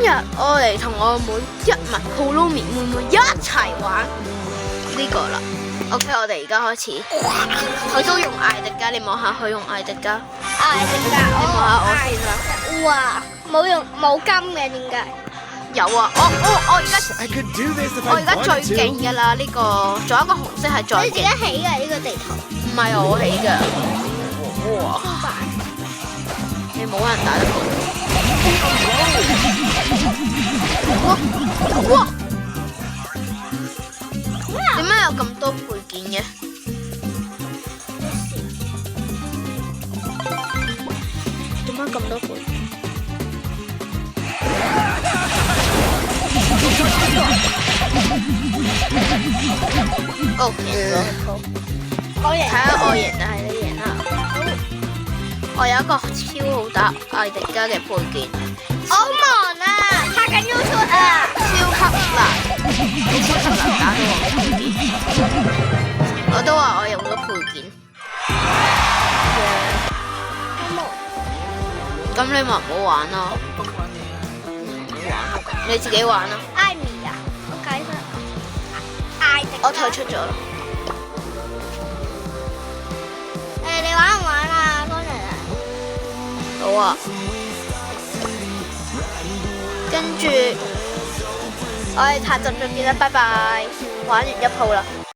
日我嚟同我妹一物 Polomi 妹妹一齊玩呢個啦。OK， 我哋而家開始。佢都用艾迪加，你望下佢用艾迪加。艾迪加，你望下我先啦。哇，冇金嘅點解？有啊，我而家最勁㗎啦！呢個仲有一個紅色係最你自己起嘅呢個地圖？唔係我起㗎。哇！你冇人打得過。哇！點解有咁多配件嘅？點解咁多配件？哦，贏咗！我贏。睇下我贏定係你贏啦！我有一個超好打艾迪加嘅配件。我好忙啊，拍緊 YouTube 啊！超級難，超級難打到我配件。我都話我用咗配件。咁你咪唔好玩咯。你自己玩啦。艾米啊，我計翻。艾迪。我退出咗啦。你玩唔玩啊，方人啊？好啊。跟住我哋下集再見啦，拜拜。玩完一鋪啦。